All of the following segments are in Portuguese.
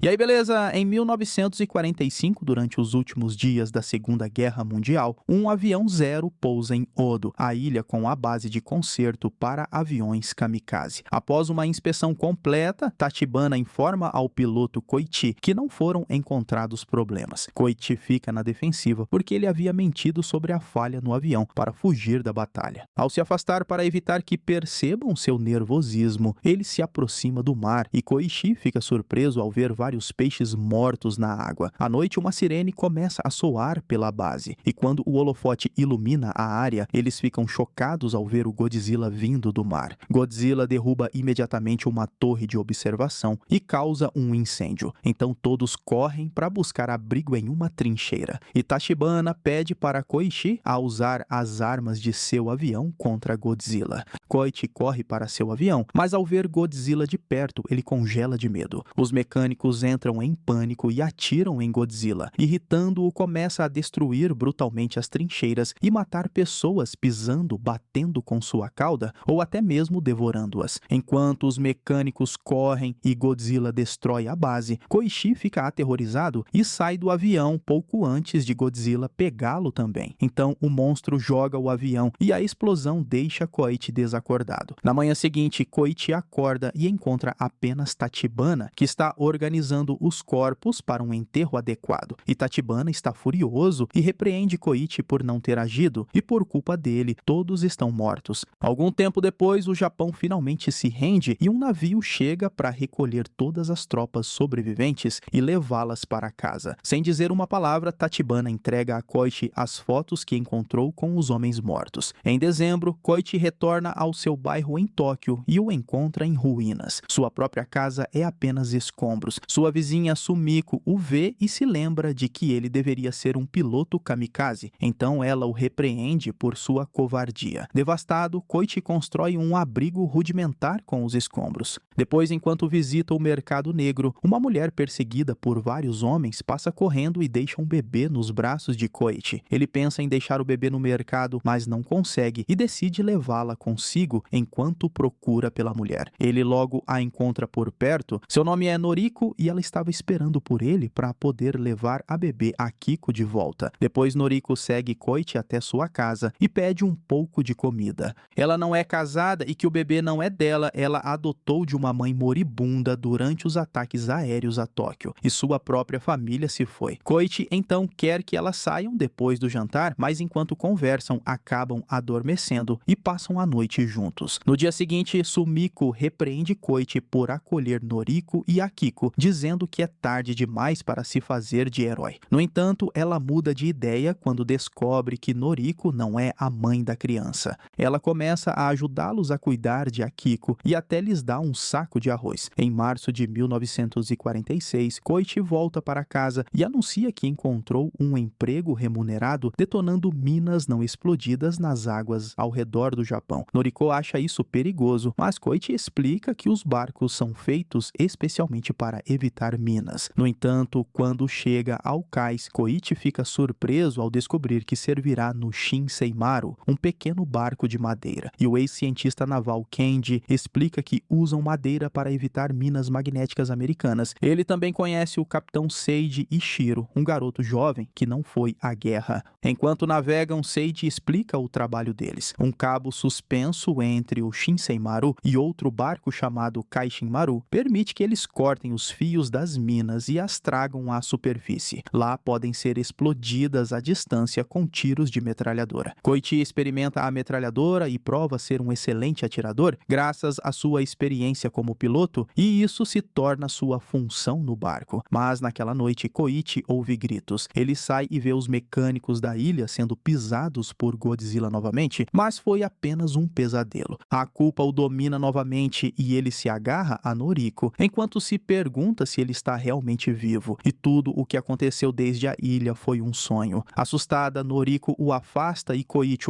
E aí, beleza? Em 1945, durante os últimos dias da Segunda Guerra Mundial, um avião Zero pousa em Odo, a ilha com a base de conserto para aviões kamikaze. Após uma inspeção completa, Tachibana informa ao piloto Koichi que não foram encontrados problemas. Koichi fica na defensiva porque ele havia mentido sobre a falha no avião para fugir da batalha. Ao se afastar para evitar que percebam seu nervosismo, ele se aproxima do mar e Koichi fica surpreso ao ver vários peixes mortos na água. À noite, uma sirene começa a soar pela base, e quando o holofote ilumina a área, eles ficam chocados ao ver o Godzilla vindo do mar. Godzilla derruba imediatamente uma torre de observação e causa um incêndio. Então todos correm para buscar abrigo em uma trincheira. E Tachibana pede para Koichi a usar as armas de seu avião contra Godzilla. Koichi corre para seu avião, mas ao ver Godzilla de perto, ele congela de medo. Os mecânicos entram em pânico e atiram em Godzilla. Irritando-o, começa a destruir brutalmente as trincheiras e matar pessoas pisando, batendo com sua cauda ou até mesmo devorando-as. Enquanto os mecânicos correm e Godzilla destrói a base, Koichi fica aterrorizado e sai do avião pouco antes de Godzilla pegá-lo também. Então o monstro joga o avião e a explosão deixa Koichi desacordado. Na manhã seguinte, Koichi acorda e encontra apenas Tachibana, que está organizando os corpos para um enterro adequado. E Tachibana está furioso e repreende Koichi por não ter agido, e por culpa dele, todos estão mortos. Algum tempo depois, o Japão finalmente se rende e um navio chega para recolher todas as tropas sobreviventes e levá-las para casa. Sem dizer uma palavra, Tachibana entrega a Koichi as fotos que encontrou com os homens mortos. Em dezembro, Koichi retorna ao seu bairro em Tóquio e o encontra em ruínas. Sua própria casa é apenas escombros. Sua vizinha Sumiko o vê e se lembra de que ele deveria ser um piloto kamikaze. Então ela o repreende por sua covardia. Devastado, Koichi constrói um abrigo rudimentar com os escombros. Depois, enquanto visita o mercado negro, uma mulher perseguida por vários homens passa correndo e deixa um bebê nos braços de Koichi. Ele pensa em deixar o bebê no mercado, mas não consegue e decide levá-la consigo enquanto procura pela mulher. Ele logo a encontra por perto. Seu nome é Noriko e ela estava esperando por ele para poder levar a bebê Akiko de volta. Depois, Noriko segue Koichi até sua casa e pede um pouco de comida. Ela não é casada e que o bebê não é dela, ela adotou de uma mãe moribunda durante os ataques aéreos a Tóquio, e sua própria família se foi. Koichi então quer que elas saiam depois do jantar, mas enquanto conversam, acabam adormecendo e passam a noite juntos. No dia seguinte, Sumiko repreende Koichi por acolher Noriko e Akiko, dizendo que é tarde demais para se fazer de herói. No entanto, ela muda de ideia quando descobre que Noriko não é a mãe da criança. Ela começa a ajudá-los a cuidar de Akiko e até lhes dá um saco de arroz. Em março de 1946, Koichi volta para casa e anuncia que encontrou um emprego remunerado detonando minas não explodidas nas águas ao redor do Japão. Noriko acha isso perigoso, mas Koichi explica que os barcos são feitos especialmente para evitar minas. No entanto, quando chega ao cais, Koichi fica surpreso ao descobrir que servirá no Shinseimaru, um pequeno barco de madeira. E o ex-cientista naval Kenji explica que usam madeira para evitar minas magnéticas americanas. Ele também conhece o capitão Seiji Ishiro, um garoto jovem que não foi à guerra. Enquanto navegam, Seiji explica o trabalho deles. Um cabo suspenso entre o Shinseimaru e outro barco chamado Kaishinmaru permite que eles cortem os fios das minas e as tragam à superfície. Lá podem ser explodidas à distância com tiros de metralhadora. Koichi experimenta a metralhadora e prova ser um excelente atirador graças à sua experiência como piloto, e isso se torna sua função no barco. Mas naquela noite, Koichi ouve gritos. Ele sai e vê os mecânicos da ilha sendo pisados por Godzilla novamente, mas foi apenas um pesadelo. A culpa o domina novamente e ele se agarra a Noriko, enquanto se pergunta se ele está realmente vivo, e tudo o que aconteceu desde a ilha foi um sonho. Assustada, Noriko o afasta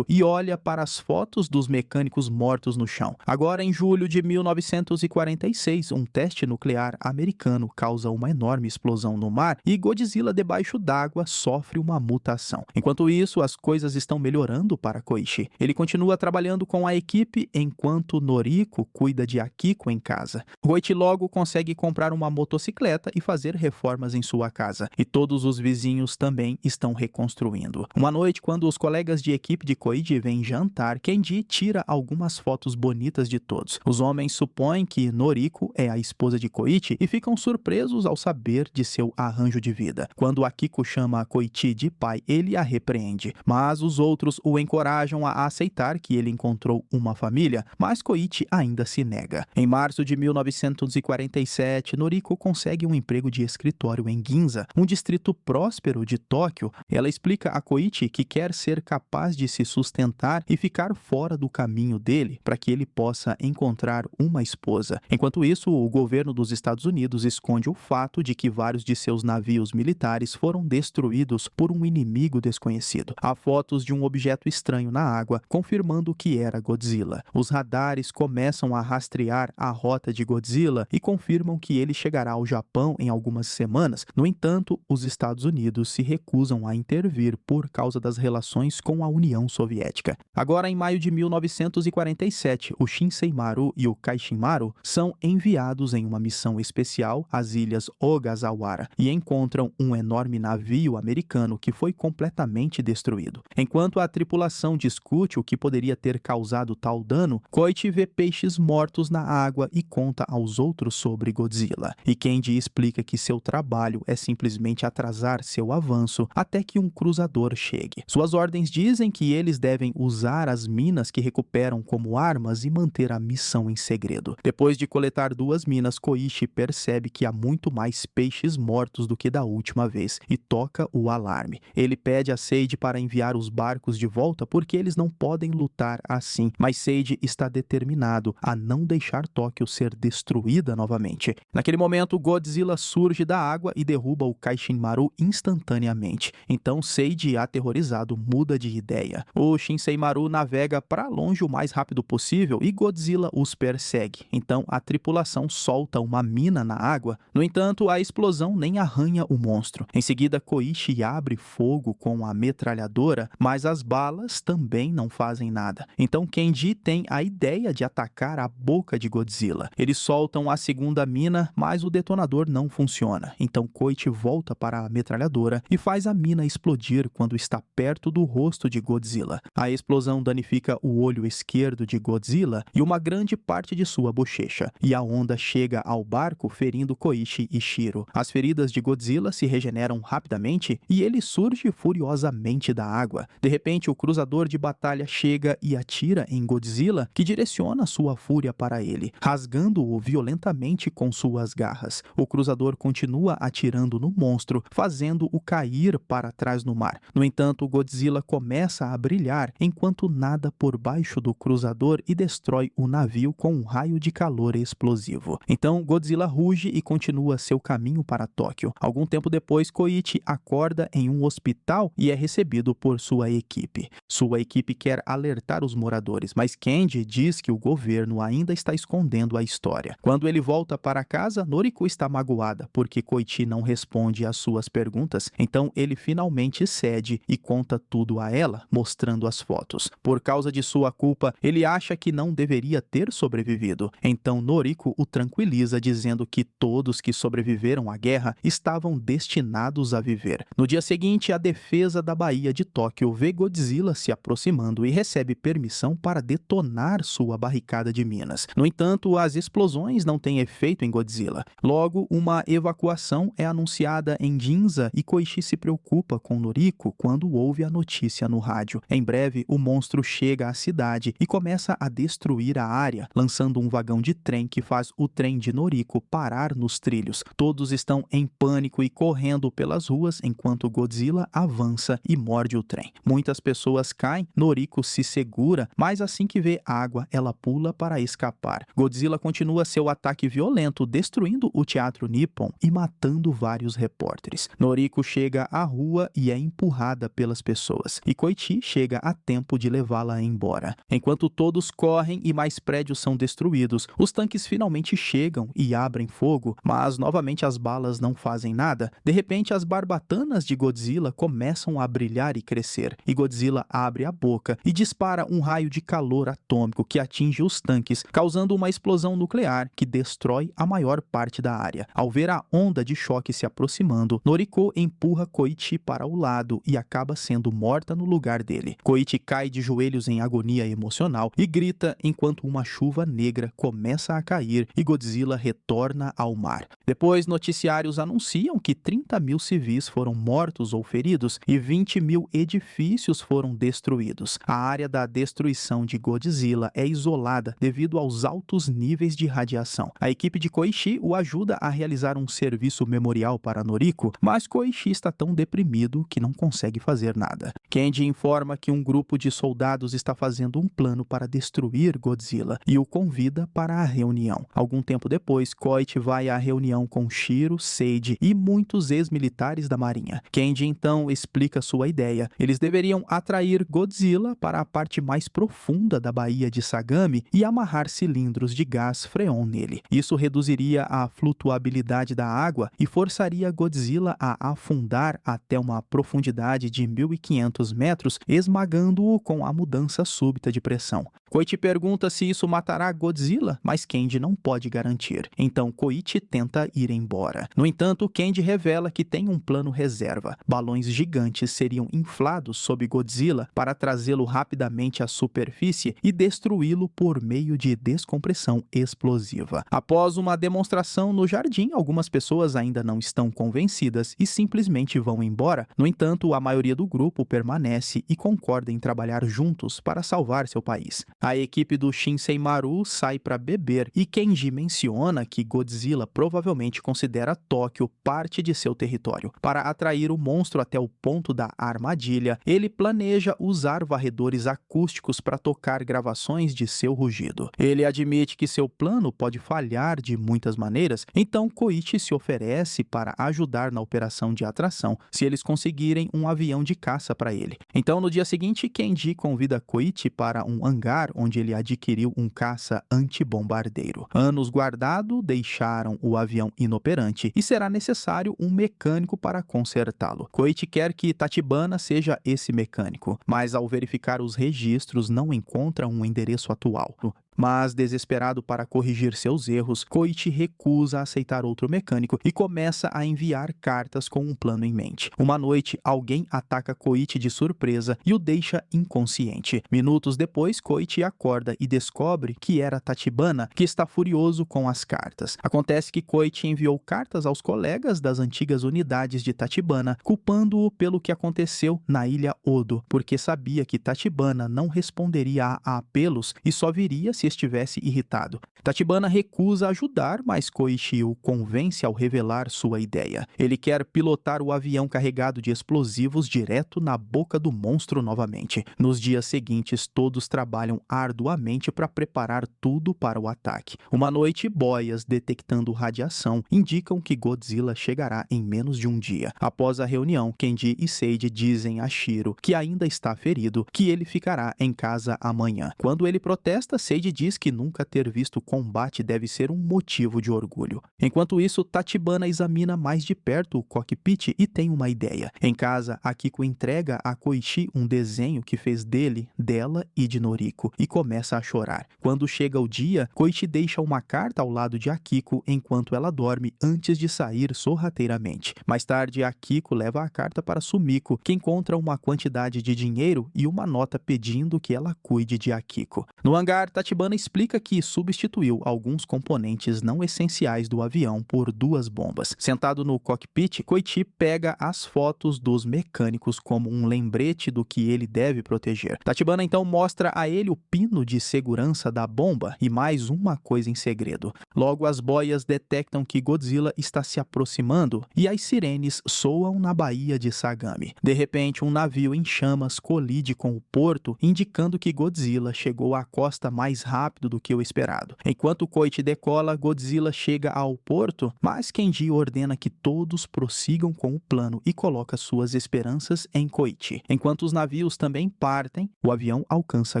e olha para as fotos dos mecânicos mortos no chão. Agora, em julho de 1946, um teste nuclear americano causa uma enorme explosão no mar e Godzilla debaixo d'água sofre uma mutação. Enquanto isso, as coisas estão melhorando para Koichi. Ele continua trabalhando com a equipe enquanto Noriko cuida de Akiko em casa. Koichi logo consegue comprar uma motocicleta motocicleta e fazer reformas em sua casa. E todos os vizinhos também estão reconstruindo. Uma noite, quando os colegas de equipe de Koichi vêm jantar, Kenji tira algumas fotos bonitas de todos. Os homens supõem que Noriko é a esposa de Koichi e ficam surpresos ao saber de seu arranjo de vida. Quando Akiko chama Koichi de pai, ele a repreende, mas os outros o encorajam a aceitar que ele encontrou uma família, mas Koichi ainda se nega. Em março de 1947, Noriko consegue um emprego de escritório em Ginza, um distrito próspero de Tóquio. Ela explica a Koichi que quer ser capaz de se sustentar e ficar fora do caminho dele para que ele possa encontrar uma esposa. Enquanto isso, o governo dos Estados Unidos esconde o fato de que vários de seus navios militares foram destruídos por um inimigo desconhecido. Há fotos de um objeto estranho na água, confirmando que era Godzilla. Os radares começam a rastrear a rota de Godzilla e confirmam que ele chegará ao Japão em algumas semanas. No entanto, os Estados Unidos se recusam a intervir por causa das relações com a União Soviética. Agora, em maio de 1947, o Shinseimaru e o Kaishimaru são enviados em uma missão especial às ilhas Ogasawara e encontram um enorme navio americano que foi completamente destruído. Enquanto a tripulação discute o que poderia ter causado tal dano, Koichi vê peixes mortos na água e conta aos outros sobre Godzilla. E Kenji explica que seu trabalho é simplesmente atrasar seu avanço até que um cruzador chegue. Suas ordens dizem que eles devem usar as minas que recuperam como armas e manter a missão em segredo. Depois de coletar 2 minas, Koichi percebe que há muito mais peixes mortos do que da última vez e toca o alarme. Ele pede a Seiji para enviar os barcos de volta porque eles não podem lutar assim, mas Seiji está determinado a não deixar Tóquio ser destruída novamente. Naquele momento, Godzilla surge da água e derruba o Kaishimaru instantaneamente. Então Seiji, aterrorizado, muda de ideia. O Shinseimaru navega para longe o mais rápido possível e Godzilla os persegue. Então a tripulação solta uma mina na água. No entanto, a explosão nem arranha o monstro. Em seguida, Koichi abre fogo com a metralhadora, mas as balas também não fazem nada. Então Kenji tem a ideia de atacar a boca de Godzilla. Eles soltam a segunda mina, mas o detonador não funciona. Então Koichi volta para a metralhadora e faz a mina explodir quando está perto do rosto de Godzilla. A explosão danifica o olho esquerdo de Godzilla e uma grande parte de sua bochecha. E a onda chega ao barco, ferindo Koichi e Shiro. As feridas de Godzilla se regeneram rapidamente e ele surge furiosamente da água. De repente, o cruzador de batalha chega e atira em Godzilla, que direciona sua fúria para ele, rasgando-o violentamente com suas garras. O cruzador continua atirando no monstro, fazendo-o cair para trás no mar. No entanto, Godzilla começa a brilhar enquanto nada por baixo do cruzador e destrói o navio com um raio de calor explosivo. Então, Godzilla ruge e continua seu caminho para Tóquio. Algum tempo depois, Koichi acorda em um hospital e é recebido por sua equipe. Sua equipe quer alertar os moradores, mas Kenji diz que o governo ainda está escondendo a história. Quando ele volta para casa, Noriko está magoada porque Koichi não responde às suas perguntas, então ele finalmente cede e conta tudo a ela, mostrando as fotos. Por causa de sua culpa, ele acha que não deveria ter sobrevivido. Então Noriko o tranquiliza, dizendo que todos que sobreviveram à guerra estavam destinados a viver. No dia seguinte, a defesa da Baía de Tóquio vê Godzilla se aproximando e recebe permissão para detonar sua barricada de minas. No entanto, as explosões não têm efeito em Godzilla. Logo, uma evacuação é anunciada em Ginza e Koichi se preocupa com Noriko quando ouve a notícia no rádio. Em breve, o monstro chega à cidade e começa a destruir a área, lançando um vagão de trem que faz o trem de Noriko parar nos trilhos. Todos estão em pânico e correndo pelas ruas enquanto Godzilla avança e morde o trem. Muitas pessoas caem, Noriko se segura, mas assim que vê água, ela pula para escapar. Godzilla continua seu ataque violento, destruindo o Teatro Nippon e matando vários repórteres. Noriko chega à rua e é empurrada pelas pessoas, e Koichi chega a tempo de levá-la embora. Enquanto todos correm e mais prédios são destruídos, os tanques finalmente chegam e abrem fogo, mas novamente as balas não fazem nada. De repente, as barbatanas de Godzilla começam a brilhar e crescer, e Godzilla abre a boca e dispara um raio de calor atômico que atinge os tanques, causando uma explosão nuclear que destrói a maior parte da área. Ao ver a onda de choque se aproximando, Noriko empurra Koichi para o lado e acaba sendo morta no lugar dele. Koichi cai de joelhos em agonia emocional e grita enquanto uma chuva negra começa a cair e Godzilla retorna ao mar. Depois, noticiários anunciam que 30.000 civis foram mortos ou feridos e 20.000 edifícios foram destruídos. A área da destruição de Godzilla é isolada devido aos altos níveis de radiação. A equipe de Koichi o ajuda a realizar um serviço memorial para Noriko, mas Koichi está tão deprimido que não consegue fazer nada. Kenji informa que um grupo de soldados está fazendo um plano para destruir Godzilla e o convida para a reunião. Algum tempo depois, Koichi vai à reunião com Shiro, Seiji e muitos ex-militares da marinha. Kenji então explica sua ideia. Eles deveriam atrair Godzilla para a parte mais profunda da baía de Sagami e amarrar cilindros de gás Freon nele. Isso reduziria a flutuabilidade da água e forçaria Godzilla a afundar até uma profundidade de 1.500 metros, esmagando-o com a mudança súbita de pressão. Koichi pergunta se isso matará Godzilla, mas Kenji não pode garantir. Então Koichi tenta ir embora. No entanto, Kenji revela que tem um plano reserva. Balões gigantes seriam inflados sob Godzilla para trazê-lo rapidamente à superfície e destruí-lo por meio de descompressão explosiva. Após uma demonstração no jardim, algumas pessoas ainda não estão convencidas e simplesmente vão embora. No entanto, a maioria do grupo permanece e concorda em trabalhar juntos para salvar seu país. A equipe do Shinsei Maru sai para beber e Kenji menciona que Godzilla provavelmente considera Tóquio parte de seu território. Para atrair o monstro até o ponto da armadilha, ele planeja usar varredores acústicos para tocar gravações de seu rugido. Ele admite que seu plano pode falhar de muitas maneiras, então Koichi se oferece para ajudar na operação de atração se eles conseguirem um avião de caça para ele. Então, no dia seguinte, Kenji convida Koichi para um hangar onde ele adquiriu um caça antibombardeiro. Anos guardado deixaram o avião inoperante e será necessário um mecânico para consertá-lo. Koichi quer que Tachibana seja esse mecânico, mas ao verificar os registros não encontra um endereço atual. Mas, desesperado para corrigir seus erros, Koichi recusa aceitar outro mecânico e começa a enviar cartas com um plano em mente. Uma noite, alguém ataca Koichi de surpresa e o deixa inconsciente. Minutos depois, Koichi acorda e descobre que era Tachibana, que está furioso com as cartas. Acontece que Koichi enviou cartas aos colegas das antigas unidades de Tachibana, culpando-o pelo que aconteceu na ilha Odo, porque sabia que Tachibana não responderia a apelos e só viria se estivesse irritado. Tachibana recusa ajudar, mas Koichi o convence ao revelar sua ideia. Ele quer pilotar o avião carregado de explosivos direto na boca do monstro novamente. Nos dias seguintes, todos trabalham arduamente para preparar tudo para o ataque. Uma noite, boias detectando radiação indicam que Godzilla chegará em menos de um dia. Após a reunião, Kenji e Seiji dizem a Shiro, que ainda está ferido, que ele ficará em casa amanhã. Quando ele protesta, Seiji diz que nunca ter visto combate deve ser um motivo de orgulho. Enquanto isso, Tachibana examina mais de perto o cockpit e tem uma ideia. Em casa, Akiko entrega a Koichi um desenho que fez dele, dela e de Noriko e começa a chorar. Quando chega o dia, Koichi deixa uma carta ao lado de Akiko enquanto ela dorme antes de sair sorrateiramente. Mais tarde, Akiko leva a carta para Sumiko, que encontra uma quantidade de dinheiro e uma nota pedindo que ela cuide de Akiko. No hangar, Tachibana explica que substituiu alguns componentes não essenciais do avião por 2 bombas. Sentado no cockpit, Koichi pega as fotos dos mecânicos como um lembrete do que ele deve proteger. Tachibana então mostra a ele o pino de segurança da bomba e mais uma coisa em segredo. Logo, as boias detectam que Godzilla está se aproximando e as sirenes soam na baía de Sagami. De repente, um navio em chamas colide com o porto, indicando que Godzilla chegou à costa mais rápido do que o esperado. Enquanto Koichi decola, Godzilla chega ao porto, mas Kenji ordena que todos prossigam com o plano e coloca suas esperanças em Koichi. Enquanto os navios também partem, o avião alcança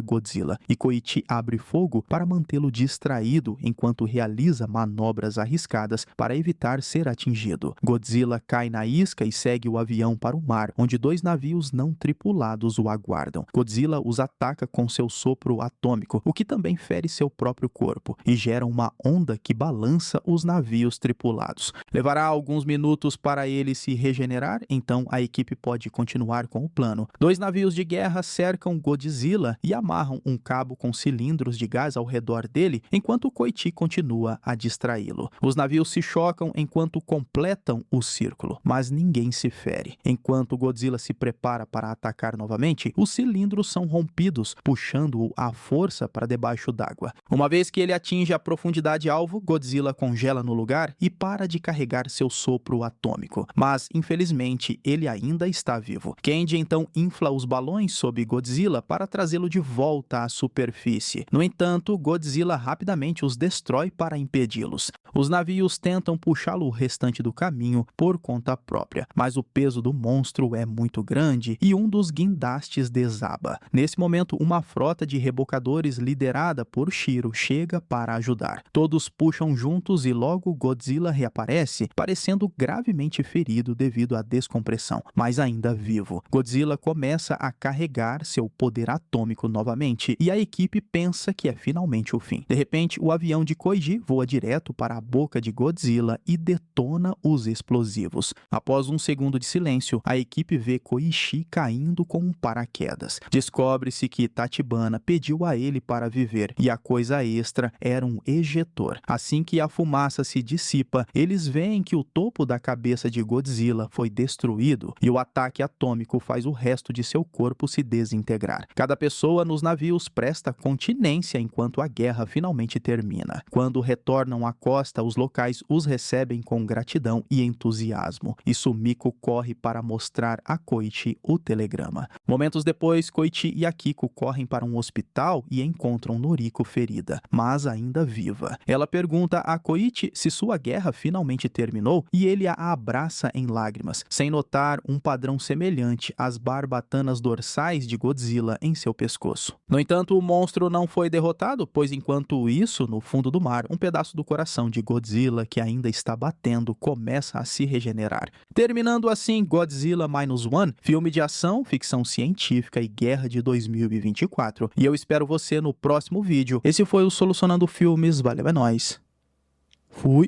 Godzilla e Koichi abre fogo para mantê-lo distraído enquanto realiza manobras arriscadas para evitar ser atingido. Godzilla cai na isca e segue o avião para o mar, onde 2 navios não tripulados o aguardam. Godzilla os ataca com seu sopro atômico, o que também também fere seu próprio corpo e gera uma onda que balança os navios tripulados. Levará alguns minutos para ele se regenerar, então a equipe pode continuar com o plano. 2 navios de guerra cercam Godzilla e amarram um cabo com cilindros de gás ao redor dele, enquanto Koichi continua a distraí-lo. Os navios se chocam enquanto completam o círculo, mas ninguém se fere. Enquanto Godzilla se prepara para atacar novamente, os cilindros são rompidos, puxando-o à força para debaixo d'água. Uma vez que ele atinge a profundidade alvo, Godzilla congela no lugar e para de carregar seu sopro atômico. Mas, infelizmente, ele ainda está vivo. Kenji então infla os balões sob Godzilla para trazê-lo de volta à superfície. No entanto, Godzilla rapidamente os destrói para impedi-los. Os navios tentam puxá-lo o restante do caminho por conta própria, mas o peso do monstro é muito grande e um dos guindastes desaba. Nesse momento, uma frota de rebocadores liderada por Shiro chega para ajudar. Todos puxam juntos e logo Godzilla reaparece, parecendo gravemente ferido devido à descompressão, mas ainda vivo. Godzilla começa a carregar seu poder atômico novamente e a equipe pensa que é finalmente o fim. De repente, o avião de Koichi voa direto para a boca de Godzilla e detona os explosivos. Após um segundo de silêncio, a equipe vê Koichi caindo com um paraquedas. Descobre-se que Tachibana pediu a ele para viver e a coisa extra era um ejetor. Assim que a fumaça se dissipa, eles veem que o topo da cabeça de Godzilla foi destruído e o ataque atômico faz o resto de seu corpo se desintegrar. Cada pessoa nos navios presta continência enquanto a guerra finalmente termina. Quando retornam à costa, os locais os recebem com gratidão e entusiasmo, e Sumiko corre para mostrar a Koichi o telegrama. Momentos depois, Koichi e Akiko correm para um hospital e encontram Noriko ferida, mas ainda viva. Ela pergunta a Koichi se sua guerra finalmente terminou e ele a abraça em lágrimas, sem notar um padrão semelhante às barbatanas dorsais de Godzilla em seu pescoço. No entanto, o monstro não foi derrotado, pois enquanto isso, no fundo do mar, um pedaço do coração de Godzilla que ainda está batendo começa a se regenerar. Terminando assim Godzilla Minus One, filme de ação, ficção científica e guerra de 2024. E eu espero você no próximo vídeo. Esse foi o Solucionando Filmes, valeu, é nóis. Fui!